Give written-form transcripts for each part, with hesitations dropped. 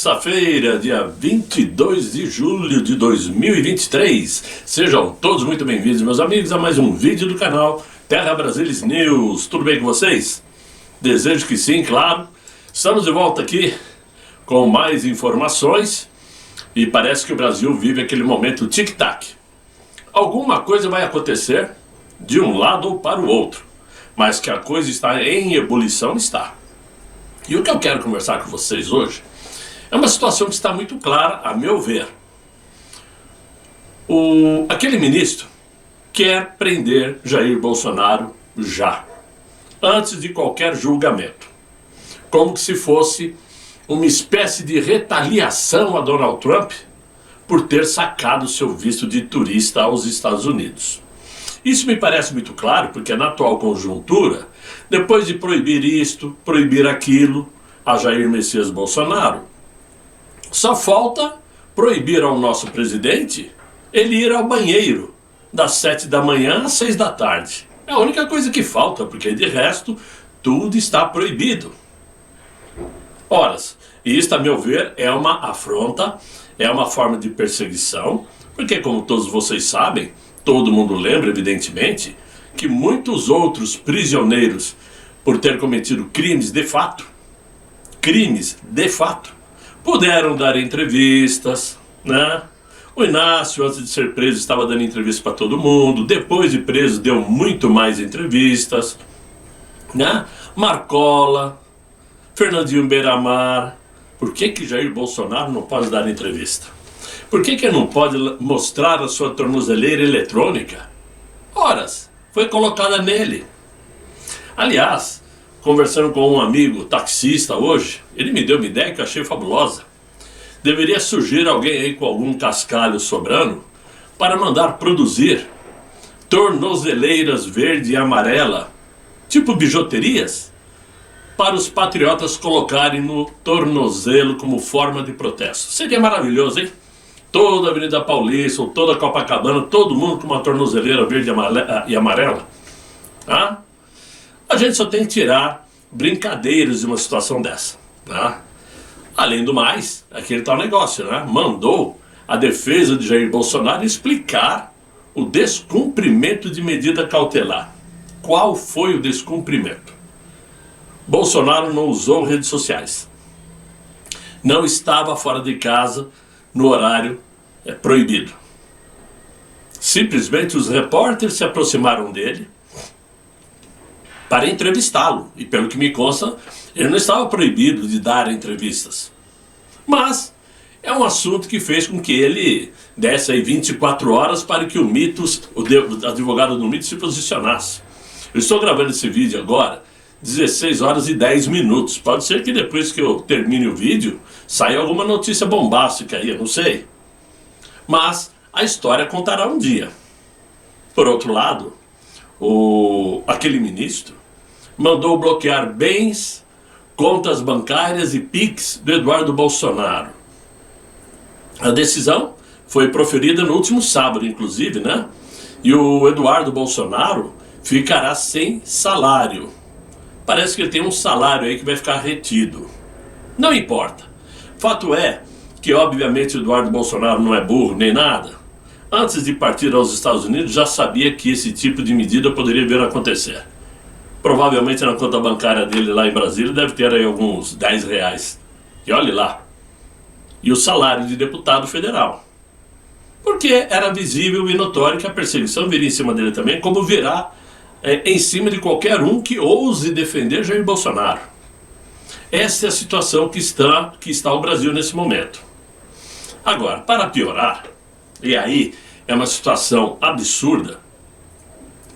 terça-feira, dia 22 de julho de 2023. Sejam todos muito bem-vindos, meus amigos, a mais um vídeo do canal Terra Brasilis News. Tudo bem com vocês? Desejo que sim, claro. Estamos de volta aqui com mais informações e parece que o Brasil vive aquele momento tic-tac. Alguma coisa vai acontecer de um lado ou para o outro, mas que a coisa está em ebulição, está. E o que eu quero conversar com vocês hoje é uma situação que está muito clara, a meu ver. Aquele ministro quer prender Jair Bolsonaro já, antes de qualquer julgamento, como se fosse uma espécie de retaliação a Donald Trump por ter sacado seu visto de turista aos Estados Unidos. Isso me parece muito claro, porque na atual conjuntura, depois de proibir isto, proibir aquilo a Jair Messias Bolsonaro, só falta proibir ao nosso presidente ele ir ao banheiro das 7 da manhã às 6 da tarde. É a única coisa que falta, porque de resto tudo está proibido. Horas, e isto, a meu ver, é uma afronta, é uma forma de perseguição, porque como todos vocês sabem, todo mundo lembra, evidentemente, que muitos outros prisioneiros, por ter cometido crimes de fato, puderam dar entrevistas, né? O Inácio, antes de ser preso, estava dando entrevista para todo mundo. Depois de preso, deu muito mais entrevistas, né? Marcola, Fernandinho Beiramar. Por que Jair Bolsonaro não pode dar entrevista? Por que ele não pode mostrar a sua tornozeleira eletrônica? Horas, foi colocada nele. Aliás, conversando com um amigo taxista hoje, ele me deu uma ideia que eu achei fabulosa. Deveria surgir alguém aí com algum cascalho sobrando para mandar produzir tornozeleiras verde e amarela, tipo bijuterias, para os patriotas colocarem no tornozelo como forma de protesto. Seria maravilhoso, hein? Toda a Avenida Paulista, ou toda a Copacabana, todo mundo com uma tornozeleira verde e amarela. Ah? A gente só tem que tirar brincadeiras de uma situação dessa. Tá? Além do mais, aquele tal negócio, né? Mandou a defesa de Jair Bolsonaro explicar o descumprimento de medida cautelar. Qual foi o descumprimento? Bolsonaro não usou redes sociais. Não estava fora de casa no horário proibido. Simplesmente os repórteres se aproximaram dele para entrevistá-lo. E pelo que me consta, ele não estava proibido de dar entrevistas. Mas é um assunto que fez com que ele desse aí 24 horas para que o advogado do mito se posicionasse. Eu estou gravando esse vídeo agora, 16 horas e 10 minutos. Pode ser que depois que eu termine o vídeo, saia alguma notícia bombástica aí, eu não sei. Mas a história contará um dia. Por outro lado, aquele ministro mandou bloquear bens, contas bancárias e PIX do Eduardo Bolsonaro. A decisão foi proferida no último sábado, inclusive, né? E o Eduardo Bolsonaro ficará sem salário. Parece que ele tem um salário aí que vai ficar retido. Não importa. Fato é que, obviamente, o Eduardo Bolsonaro não é burro nem nada. Antes de partir aos Estados Unidos, já sabia que esse tipo de medida poderia vir a acontecer. Provavelmente na conta bancária dele lá em Brasília deve ter aí alguns 10 reais. E olhe lá. E o salário de deputado federal. Porque era visível e notório que a perseguição viria em cima dele também, como virá em cima de qualquer um que ouse defender Jair Bolsonaro. Essa é a situação que está o Brasil nesse momento. Agora, para piorar, e aí é uma situação absurda,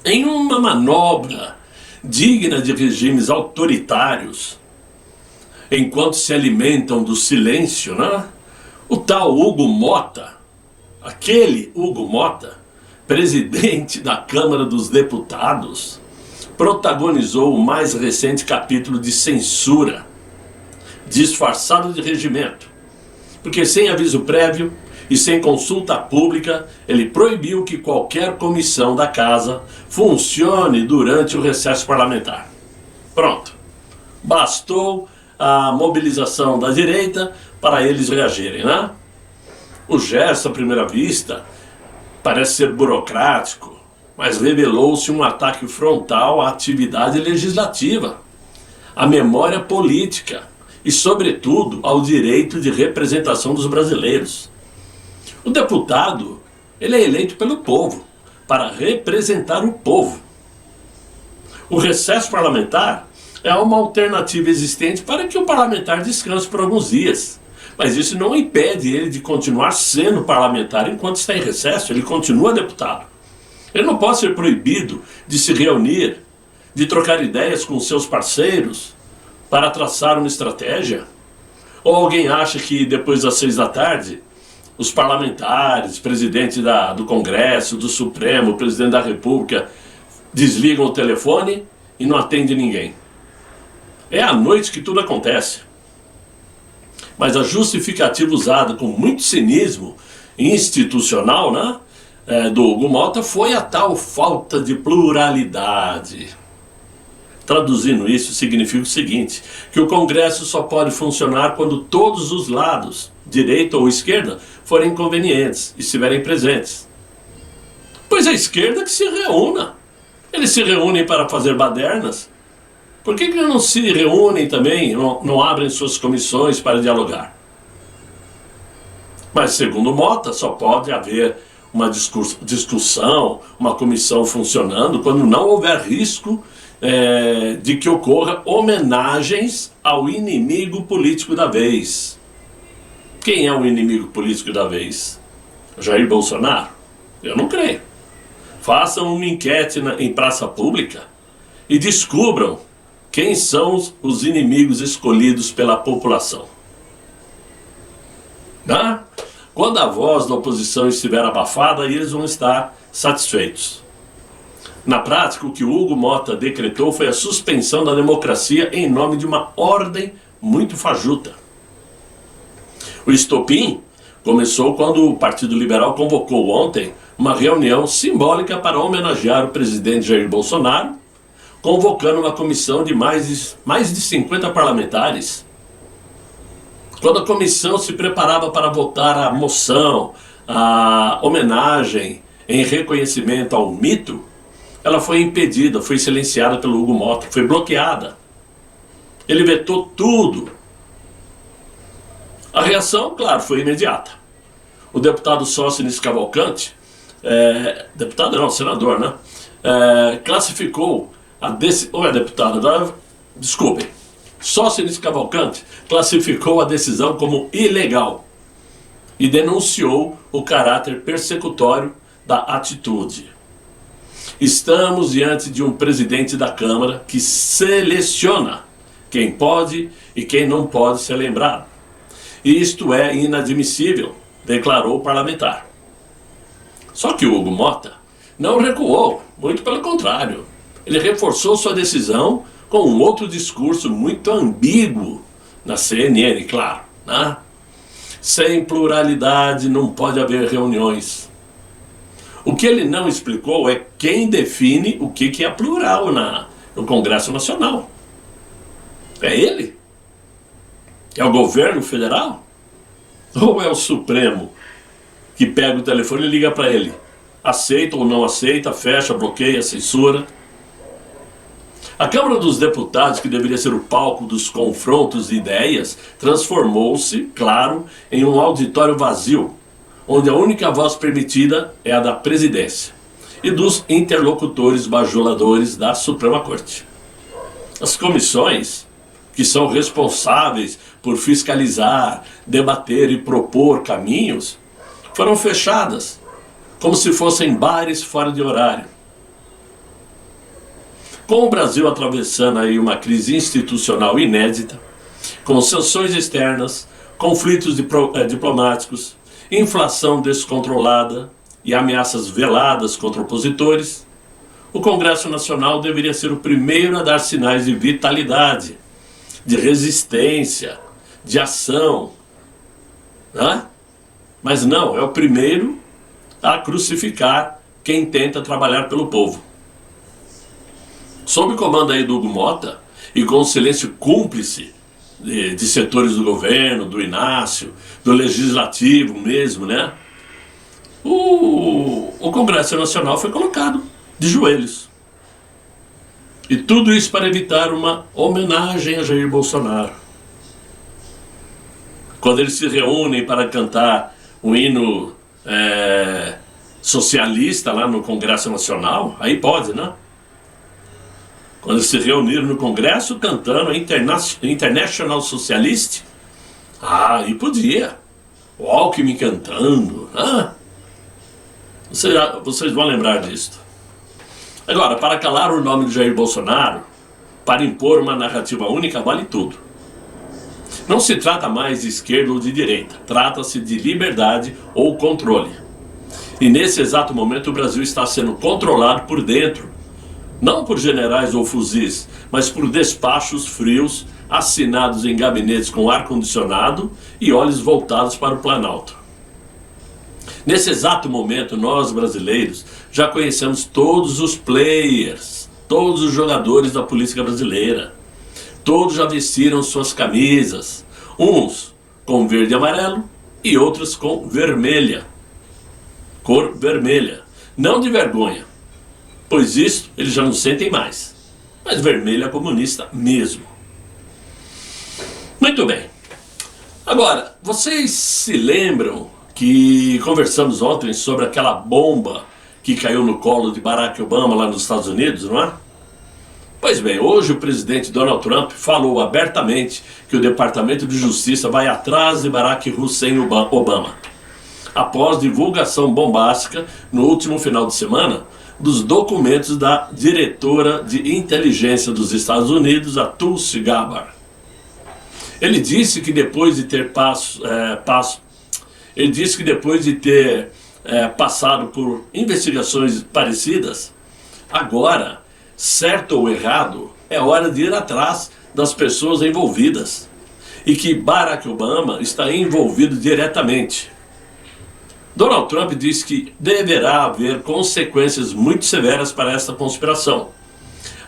em uma manobra digna de regimes autoritários, enquanto se alimentam do silêncio, né? O tal Hugo Mota, aquele Hugo Mota, presidente da Câmara dos Deputados, protagonizou o mais recente capítulo de censura, disfarçado de regimento, porque sem aviso prévio e sem consulta pública, ele proibiu que qualquer comissão da casa funcione durante o recesso parlamentar. Pronto. Bastou a mobilização da direita para eles reagirem, né? O gesto, à primeira vista, parece ser burocrático, mas revelou-se um ataque frontal à atividade legislativa, à memória política e, sobretudo, ao direito de representação dos brasileiros. O deputado, ele é eleito pelo povo, para representar o povo. O recesso parlamentar é uma alternativa existente para que o parlamentar descanse por alguns dias. Mas isso não impede ele de continuar sendo parlamentar enquanto está em recesso, ele continua deputado. Ele não pode ser proibido de se reunir, de trocar ideias com seus parceiros para traçar uma estratégia. Ou alguém acha que depois das 6 da tarde, os parlamentares, presidente do Congresso, do Supremo, presidente da República, desligam o telefone e não atendem ninguém. É à noite que tudo acontece. Mas a justificativa usada com muito cinismo institucional, né, do Hugo Mota foi a tal falta de pluralidade. Traduzindo isso, significa o seguinte, que o Congresso só pode funcionar quando todos os lados, direita ou esquerda, forem convenientes e estiverem presentes. Pois a esquerda que se reúna. Eles se reúnem para fazer badernas. Por que não se reúnem também, não abrem suas comissões para dialogar? Mas, segundo Mota, só pode haver uma discussão, uma comissão funcionando, quando não houver risco de que ocorra homenagens ao inimigo político da vez. Quem é o inimigo político da vez? Jair Bolsonaro? Eu não creio. Façam uma enquete em praça pública e descubram quem são os inimigos escolhidos pela população. Né? Quando a voz da oposição estiver abafada, eles vão estar satisfeitos. Na prática, o que Hugo Mota decretou foi a suspensão da democracia em nome de uma ordem muito fajuta. O estopim começou quando o Partido Liberal convocou ontem uma reunião simbólica para homenagear o presidente Jair Bolsonaro, convocando uma comissão de mais de 50 parlamentares. Quando a comissão se preparava para votar a moção, a homenagem em reconhecimento ao mito, ela foi impedida, foi silenciada pelo Hugo Mota, foi bloqueada. Ele vetou tudo. A reação, claro, foi imediata. O deputado Sóstenes Cavalcante, senador, né? Classificou Sóstenes Cavalcante classificou a decisão como ilegal e denunciou o caráter persecutório da atitude. Estamos diante de um presidente da Câmara que seleciona quem pode e quem não pode ser lembrado. E isto é inadmissível, declarou o parlamentar. Só que o Hugo Mota não recuou, muito pelo contrário. Ele reforçou sua decisão com um outro discurso muito ambíguo na CNN, claro, né? Sem pluralidade não pode haver reuniões. O que ele não explicou é quem define o que é plural no Congresso Nacional. É ele? É o governo federal? Ou é o Supremo que pega o telefone e liga para ele? Aceita ou não aceita, fecha, bloqueia, censura. A Câmara dos Deputados, que deveria ser o palco dos confrontos de ideias, transformou-se, claro, em um auditório vazio, onde a única voz permitida é a da presidência e dos interlocutores bajuladores da Suprema Corte. As comissões, que são responsáveis por fiscalizar, debater e propor caminhos, foram fechadas, como se fossem bares fora de horário. Com o Brasil atravessando aí uma crise institucional inédita, com sanções externas, conflitos diplomáticos, inflação descontrolada e ameaças veladas contra opositores, o Congresso Nacional deveria ser o primeiro a dar sinais de vitalidade, de resistência, de ação, né? Mas não, é o primeiro a crucificar quem tenta trabalhar pelo povo. Sob o comando aí do Hugo Mota e com o silêncio cúmplice de setores do governo, do Inácio, do Legislativo mesmo, né? O Congresso Nacional foi colocado de joelhos. E tudo isso para evitar uma homenagem a Jair Bolsonaro. Quando eles se reúnem para cantar o hino socialista lá no Congresso Nacional, aí pode, né? Quando eles se reuniram no Congresso cantando a International Socialist, aí podia. O Alckmin cantando, né? Vocês vão lembrar disso. Agora, para calar o nome de Jair Bolsonaro, para impor uma narrativa única, vale tudo. Não se trata mais de esquerda ou de direita, trata-se de liberdade ou controle. E nesse exato momento o Brasil está sendo controlado por dentro, não por generais ou fuzis, mas por despachos frios, assinados em gabinetes com ar-condicionado e olhos voltados para o Planalto. Nesse exato momento, nós brasileiros já conhecemos todos os players, todos os jogadores da política brasileira. Todos já vestiram suas camisas, uns com verde e amarelo e outros com vermelha, cor vermelha, não de vergonha, pois isso eles já não sentem mais, mas vermelha comunista mesmo. Muito bem. Agora, vocês se lembram que conversamos ontem sobre aquela bomba que caiu no colo de Barack Obama lá nos Estados Unidos, não é? Pois bem, hoje o presidente Donald Trump falou abertamente que o Departamento de Justiça vai atrás de Barack Hussein Obama, após divulgação bombástica no último final de semana dos documentos da diretora de inteligência dos Estados Unidos, a Tulsi Gabbard. Ele disse que depois de ter passado por investigações parecidas, agora, certo ou errado, é hora de ir atrás das pessoas envolvidas e que Barack Obama está envolvido diretamente. Donald Trump disse que deverá haver consequências muito severas para esta conspiração,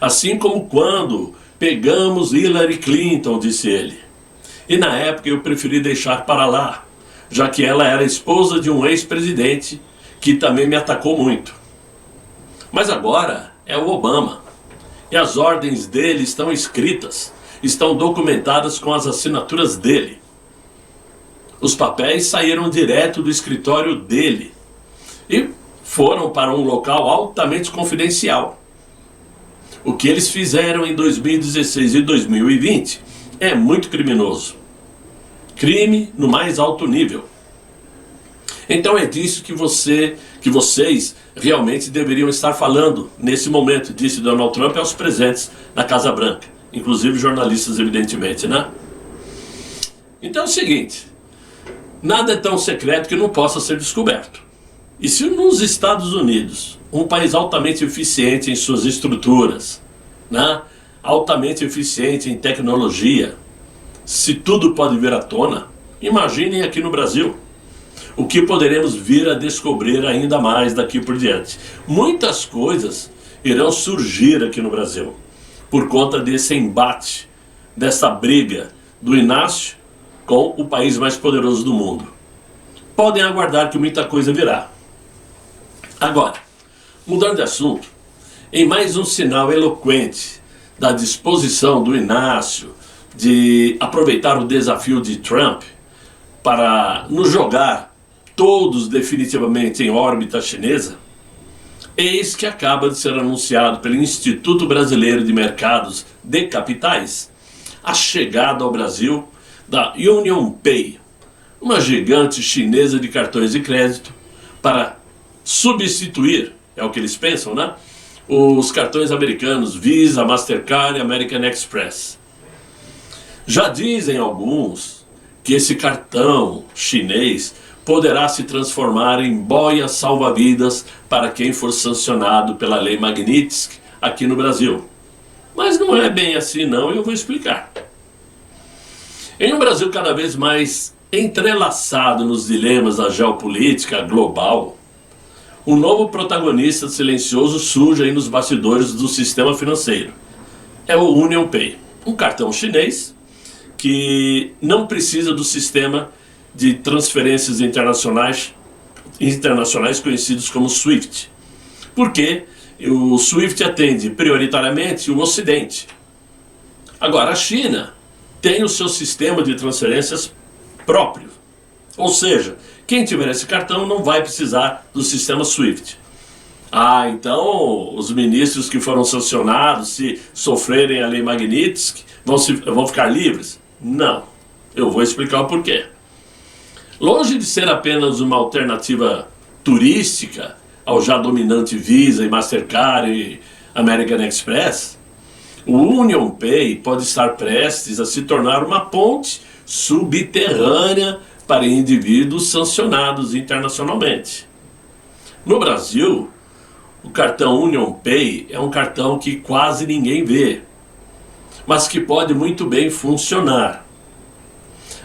assim como quando pegamos Hillary Clinton, disse ele. E na época eu preferi deixar para lá, já que ela era esposa de um ex-presidente que também me atacou muito. Mas agora é o Obama, e as ordens dele estão escritas, estão documentadas com as assinaturas dele. Os papéis saíram direto do escritório dele e foram para um local altamente confidencial. O que eles fizeram em 2016 e 2020 é muito criminoso. Crime no mais alto nível. Então é disso que vocês realmente deveriam estar falando nesse momento, disse Donald Trump aos presentes na Casa Branca, inclusive jornalistas, evidentemente, né? Então é o seguinte, nada é tão secreto que não possa ser descoberto. E se nos Estados Unidos, um país altamente eficiente em suas estruturas, né? Altamente eficiente em tecnologia, se tudo pode vir à tona, imaginem aqui no Brasil. O que poderemos vir a descobrir ainda mais daqui por diante. Muitas coisas irão surgir aqui no Brasil por conta desse embate, dessa briga do Inácio com o país mais poderoso do mundo. Podem aguardar que muita coisa virá. Agora, mudando de assunto, em mais um sinal eloquente da disposição do Inácio de aproveitar o desafio de Trump para nos jogar todos definitivamente em órbita chinesa, eis que acaba de ser anunciado pelo Instituto Brasileiro de Mercados de Capitais a chegada ao Brasil da UnionPay, uma gigante chinesa de cartões de crédito para substituir, é o que eles pensam, né? Os cartões americanos Visa, Mastercard e American Express. Já dizem alguns que esse cartão chinês poderá se transformar em boia salva-vidas para quem for sancionado pela lei Magnitsky aqui no Brasil. Mas não é bem assim não, e eu vou explicar. Em um Brasil cada vez mais entrelaçado nos dilemas da geopolítica global, um novo protagonista silencioso surge aí nos bastidores do sistema financeiro. É o UnionPay, um cartão chinês que não precisa do sistema de transferências internacionais conhecidos como SWIFT. Porque o SWIFT atende prioritariamente o Ocidente. Agora, a China tem o seu sistema de transferências próprio. Ou seja, quem tiver esse cartão não vai precisar do sistema SWIFT. Então os ministros que foram sancionados, se sofrerem a lei Magnitsky, vão ficar livres? Não. Eu vou explicar o porquê. Longe de ser apenas uma alternativa turística ao já dominante Visa e Mastercard e American Express, o UnionPay pode estar prestes a se tornar uma ponte subterrânea para indivíduos sancionados internacionalmente. No Brasil, o cartão UnionPay é um cartão que quase ninguém vê, mas que pode muito bem funcionar.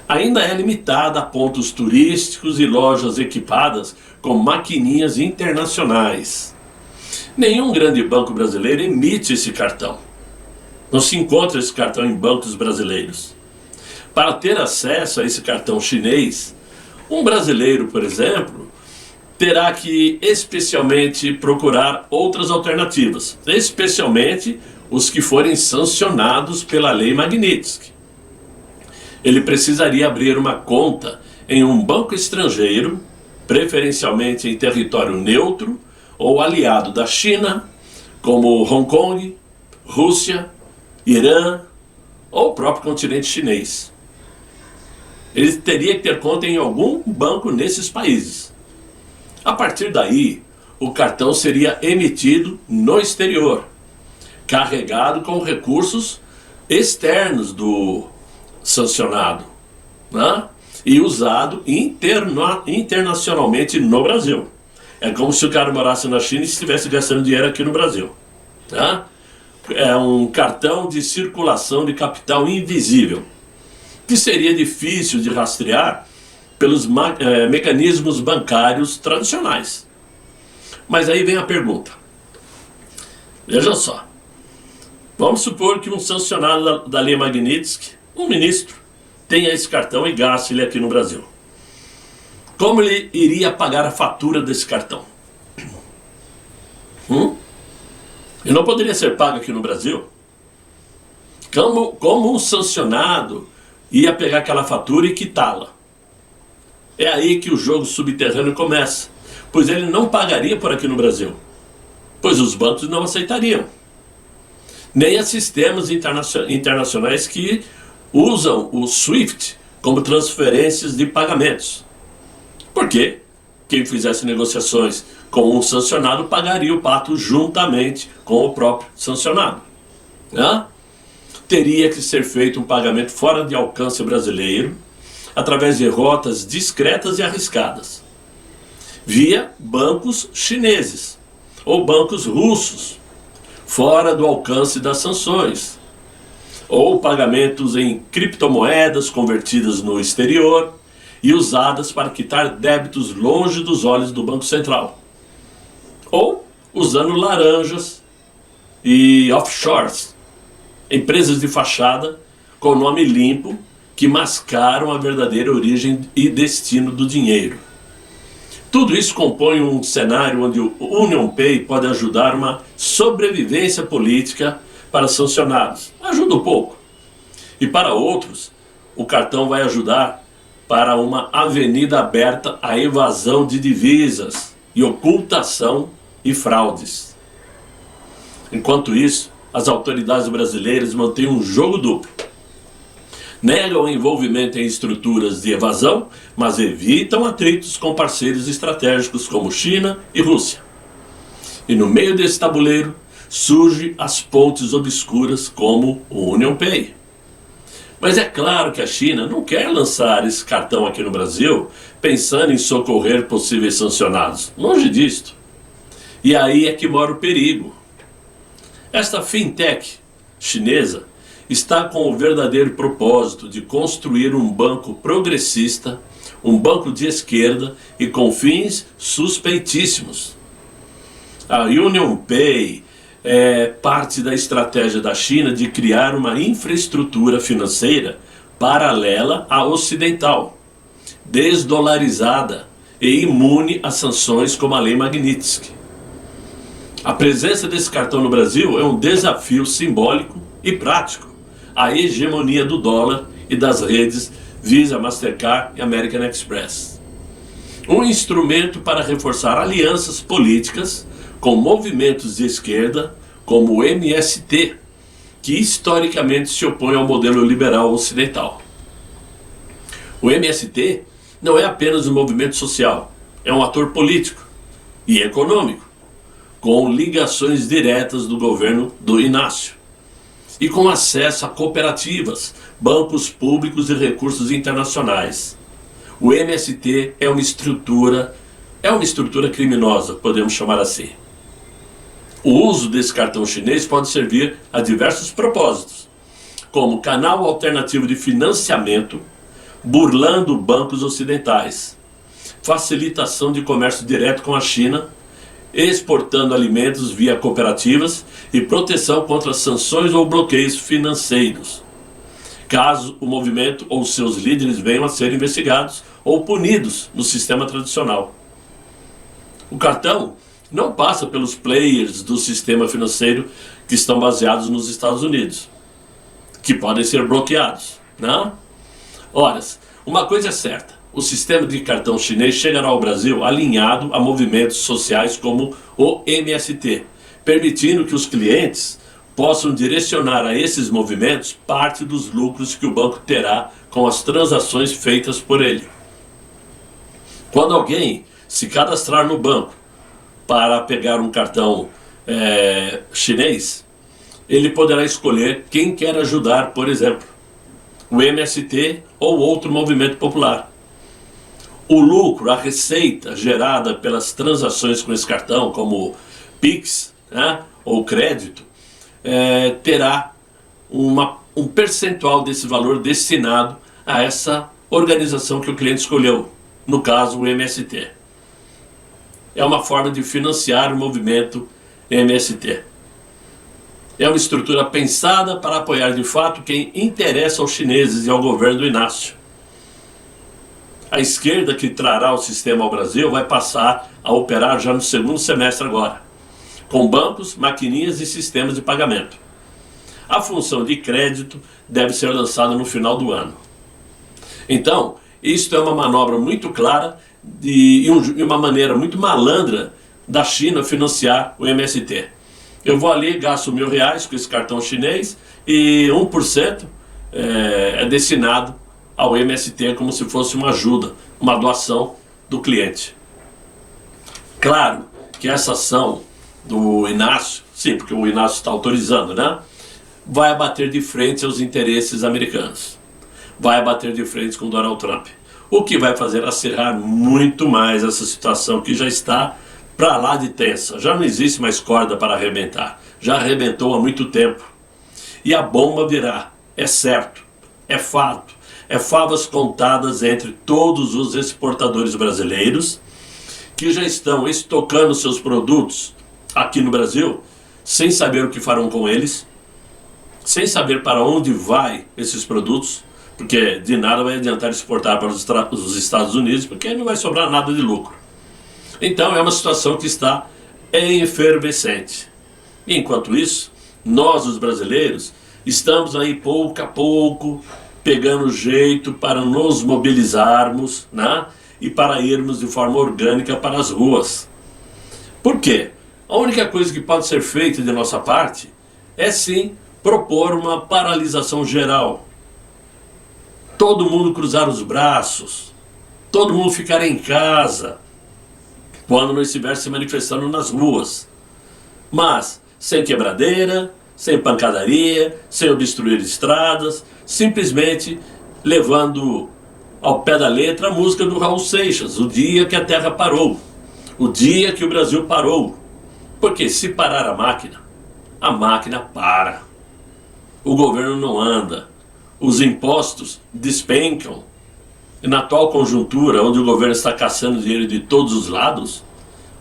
Ainda é limitada a pontos turísticos e lojas equipadas com maquininhas internacionais. Nenhum grande banco brasileiro emite esse cartão. Não se encontra esse cartão em bancos brasileiros. Para ter acesso a esse cartão chinês, um brasileiro, por exemplo, terá que especialmente procurar outras alternativas, especialmente os que forem sancionados pela lei Magnitsky. Ele precisaria abrir uma conta em um banco estrangeiro, preferencialmente em território neutro ou aliado da China, como Hong Kong, Rússia, Irã ou o próprio continente chinês. Ele teria que ter conta em algum banco nesses países. A partir daí, o cartão seria emitido no exterior, carregado com recursos externos do sancionado, né? E usado internacionalmente no Brasil. É como se o cara morasse na China e estivesse gastando dinheiro aqui no Brasil, tá? É um cartão de circulação de capital invisível, que seria difícil de rastrear pelos mecanismos bancários tradicionais. Mas aí vem a pergunta. Veja só. Vamos supor que um sancionado da lei Magnitsky, um ministro, tenha esse cartão e gaste ele aqui no Brasil. Como ele iria pagar a fatura desse cartão? Ele não poderia ser pago aqui no Brasil? Como um sancionado ia pegar aquela fatura e quitá-la? É aí que o jogo subterrâneo começa, pois ele não pagaria por aqui no Brasil, pois os bancos não aceitariam. Nem há sistemas internacionais que usam o SWIFT como transferências de pagamentos. Porque quem fizesse negociações com um sancionado pagaria o pato juntamente com o próprio sancionado, né? Teria que ser feito um pagamento fora de alcance brasileiro, através de rotas discretas e arriscadas, via bancos chineses ou bancos russos, fora do alcance das sanções, ou pagamentos em criptomoedas convertidas no exterior e usadas para quitar débitos longe dos olhos do Banco Central, ou usando laranjas e offshores, empresas de fachada com nome limpo que mascaram a verdadeira origem e destino do dinheiro. Tudo isso compõe um cenário onde o UnionPay pode ajudar uma sobrevivência política para sancionados. Ajuda um pouco. E para outros, o cartão vai ajudar para uma avenida aberta à evasão de divisas e ocultação e fraudes. Enquanto isso, as autoridades brasileiras mantêm um jogo duplo. Negam o envolvimento em estruturas de evasão, mas evitam atritos com parceiros estratégicos como China e Rússia. E no meio desse tabuleiro, surgem as pontes obscuras como o UnionPay. Mas é claro que a China não quer lançar esse cartão aqui no Brasil pensando em socorrer possíveis sancionados. Longe disto. E aí é que mora o perigo. Esta fintech chinesa está com o verdadeiro propósito de construir um banco progressista, um banco de esquerda e com fins suspeitíssimos. A UnionPay é parte da estratégia da China de criar uma infraestrutura financeira paralela à ocidental, desdolarizada e imune a sanções como a Lei Magnitsky. A presença desse cartão no Brasil é um desafio simbólico e prático à hegemonia do dólar e das redes Visa, Mastercard e American Express. Um instrumento para reforçar alianças políticas com movimentos de esquerda como o MST, que historicamente se opõe ao modelo liberal ocidental. O MST não é apenas um movimento social, é um ator político e econômico, com ligações diretas do governo do Inácio e com acesso a cooperativas, bancos públicos e recursos internacionais. O MST é uma estrutura criminosa, podemos chamar assim. O uso desse cartão chinês pode servir a diversos propósitos, como canal alternativo de financiamento, burlando bancos ocidentais, facilitação de comércio direto com a China, exportando alimentos via cooperativas e proteção contra sanções ou bloqueios financeiros, caso o movimento ou seus líderes venham a ser investigados ou punidos no sistema tradicional. O cartão não passa pelos players do sistema financeiro que estão baseados nos Estados Unidos, que podem ser bloqueados, não? Ora, uma coisa é certa, o sistema de cartão chinês chegará ao Brasil alinhado a movimentos sociais como o MST, permitindo que os clientes possam direcionar a esses movimentos parte dos lucros que o banco terá com as transações feitas por ele. Quando alguém se cadastrar no banco para pegar um cartão chinês, ele poderá escolher quem quer ajudar, por exemplo, o MST ou outro movimento popular. O lucro, a receita gerada pelas transações com esse cartão, como Pix, né, ou crédito, terá um percentual desse valor destinado a essa organização que o cliente escolheu, no caso o MST. É uma forma de financiar o movimento MST. É uma estrutura pensada para apoiar de fato quem interessa aos chineses e ao governo do Inácio. A esquerda que trará o sistema ao Brasil vai passar a operar já no segundo semestre agora, com bancos, maquininhas e sistemas de pagamento. A função de crédito deve ser lançada no final do ano. Então, isto é uma manobra muito clara e uma maneira muito malandra da China financiar o MST. Eu vou ali, gasto R$1.000 com esse cartão chinês e 1% é destinado ao MST como se fosse uma ajuda, uma doação do cliente. Claro que essa ação do Inácio, sim, porque o Inácio está autorizando, né? Vai abater de frente aos interesses americanos. Vai abater de frente com Donald Trump. O que vai fazer acirrar muito mais essa situação que já está para lá de tensa. Já não existe mais corda para arrebentar. Já arrebentou há muito tempo. E a bomba virá, é certo, é fato. É favas contadas entre todos os exportadores brasileiros que já estão estocando seus produtos aqui no Brasil, sem saber o que farão com eles, sem saber para onde vai esses produtos, porque de nada vai adiantar exportar para os Estados Unidos, porque não vai sobrar nada de lucro. Então é uma situação que está efervescente. E, enquanto isso, nós os brasileiros estamos aí pouco a pouco pegando jeito para nos mobilizarmos, né? E para irmos de forma orgânica para as ruas. Por quê? A única coisa que pode ser feita de nossa parte é sim propor uma paralisação geral. Todo mundo cruzar os braços, todo mundo ficar em casa quando não estiver se manifestando nas ruas. Mas sem quebradeira, sem pancadaria, sem obstruir estradas, simplesmente levando ao pé da letra a música do Raul Seixas, o dia que a Terra parou, o dia que o Brasil parou. Porque se parar a máquina para. O governo não anda, os impostos despencam. E na atual conjuntura, onde o governo está caçando dinheiro de todos os lados,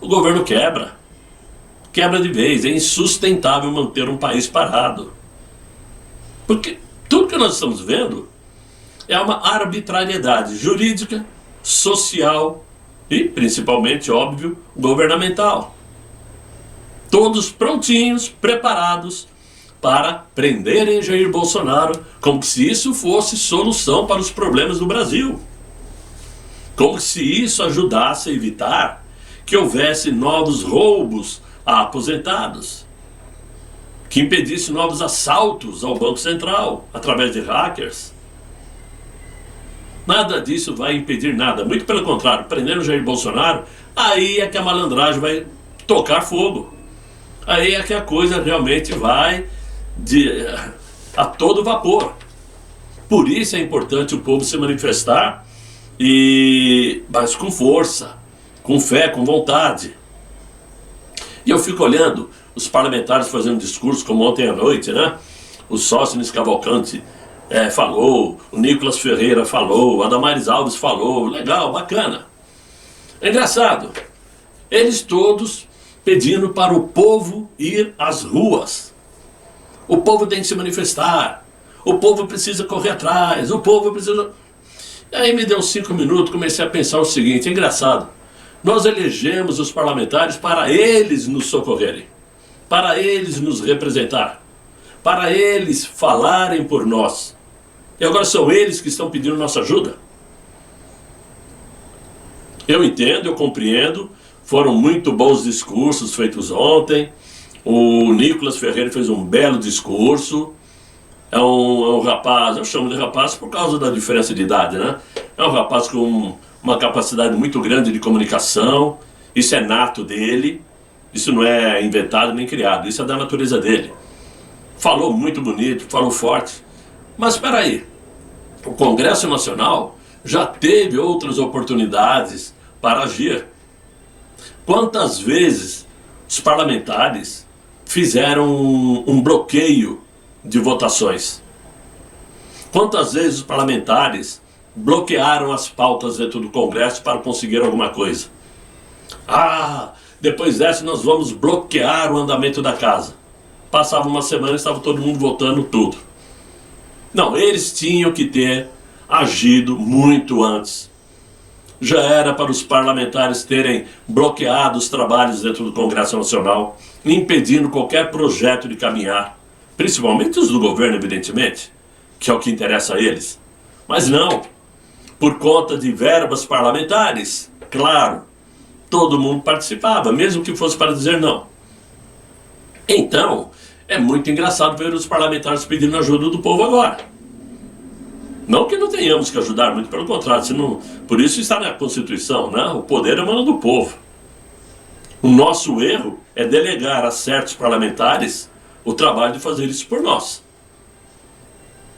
o governo quebra. Quebra de vez, é insustentável manter um país parado. Porque tudo que nós estamos vendo é uma arbitrariedade jurídica, social e, principalmente, óbvio, governamental. Todos prontinhos, preparados para prenderem Jair Bolsonaro, como se isso fosse solução para os problemas do Brasil. Como se isso ajudasse a evitar que houvesse novos roubos a aposentados, que impedisse novos assaltos ao Banco Central através de hackers. Nada disso vai impedir nada, muito pelo contrário, prendendo Jair Bolsonaro, aí é que a malandragem vai tocar fogo. Aí é que a coisa realmente vai a todo vapor. Por isso é importante o povo se manifestar, mas com força, com fé, com vontade. E eu fico olhando os parlamentares fazendo discurso, como ontem à noite, né? O Sóstenes Cavalcante falou, o Nicolas Ferreira falou, o Adamares Alves falou, legal, bacana. É engraçado, eles todos pedindo para o povo ir às ruas. O povo tem que se manifestar, o povo precisa correr atrás, o povo precisa... Aí me deu 5 minutos, comecei a pensar o seguinte, é engraçado, nós elegemos os parlamentares para eles nos socorrerem, para eles nos representar, para eles falarem por nós. E agora são eles que estão pedindo nossa ajuda. Eu entendo, eu compreendo, foram muito bons discursos feitos ontem. O Nicolas Ferreira fez um belo discurso. É um rapaz, eu chamo de rapaz por causa da diferença de idade, né? É um rapaz com uma capacidade muito grande de comunicação. Isso é nato dele. Isso não é inventado nem criado. Isso é da natureza dele. Falou muito bonito, falou forte. Mas espera aí. O Congresso Nacional já teve outras oportunidades para agir. Quantas vezes os parlamentares fizeram um bloqueio de votações? Quantas vezes os parlamentares bloquearam as pautas dentro do Congresso para conseguir alguma coisa? Depois dessa nós vamos bloquear o andamento da casa. Passava uma semana e estava todo mundo votando tudo. Não, eles tinham que ter agido muito antes. Já era para os parlamentares terem bloqueado os trabalhos dentro do Congresso Nacional, impedindo qualquer projeto de caminhar, principalmente os do governo, evidentemente, que é o que interessa a eles. Mas não, por conta de verbas parlamentares, claro, todo mundo participava, mesmo que fosse para dizer não. Então, é muito engraçado ver os parlamentares pedindo ajuda do povo agora. Não que não tenhamos que ajudar, muito pelo contrário, por isso está na Constituição, né? O poder emana do povo. O nosso erro é delegar a certos parlamentares o trabalho de fazer isso por nós.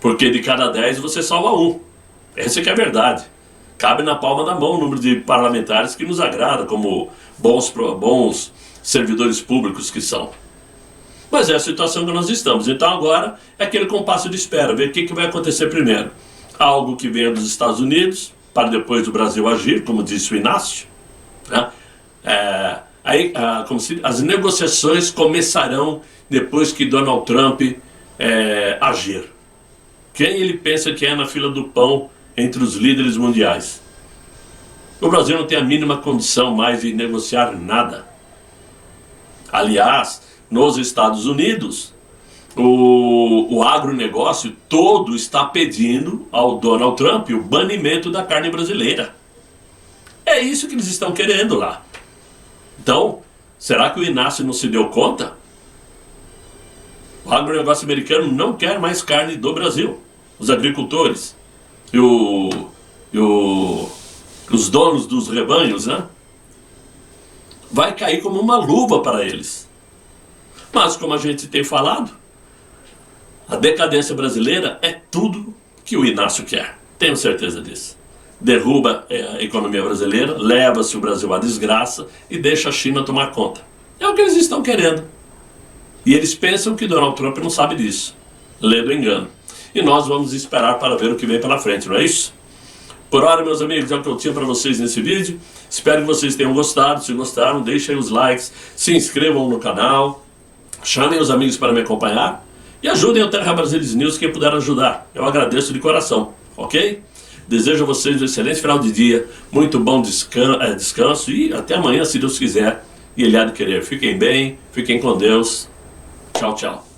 Porque de cada 10 você salva um. Essa que é a verdade. Cabe na palma da mão o número de parlamentares que nos agrada, como bons servidores públicos que são. Mas é a situação que nós estamos. Então agora é aquele compasso de espera, ver o que vai acontecer primeiro. Algo que venha dos Estados Unidos, para depois do Brasil agir, como disse o Inácio. Né? As negociações começarão depois que Donald Trump agir. Quem ele pensa que é na fila do pão entre os líderes mundiais? O Brasil não tem a mínima condição mais de negociar nada. Aliás, nos Estados Unidos, o agronegócio todo está pedindo ao Donald Trump o banimento da carne brasileira. É isso que eles estão querendo lá. Então, será que o Inácio não se deu conta? O agronegócio americano não quer mais carne do Brasil. Os agricultores e os donos dos rebanhos, né? Vai cair como uma luva para eles. Mas, como a gente tem falado, a decadência brasileira é tudo que o Inácio quer. Tenho certeza disso. Derruba a economia brasileira, leva-se o Brasil à desgraça e deixa a China tomar conta. É o que eles estão querendo. E eles pensam que Donald Trump não sabe disso. Lê do engano. E nós vamos esperar para ver o que vem pela frente, não é isso? Por hora, meus amigos, é o que eu tinha para vocês nesse vídeo. Espero que vocês tenham gostado. Se gostaram, deixem os likes, se inscrevam no canal, chamem os amigos para me acompanhar e ajudem o Terra Brasilis News quem puder ajudar. Eu agradeço de coração. ok? Desejo a vocês um excelente final de dia, muito bom descanso e até amanhã, se Deus quiser e Ele há de querer. Fiquem bem, fiquem com Deus. Tchau, tchau.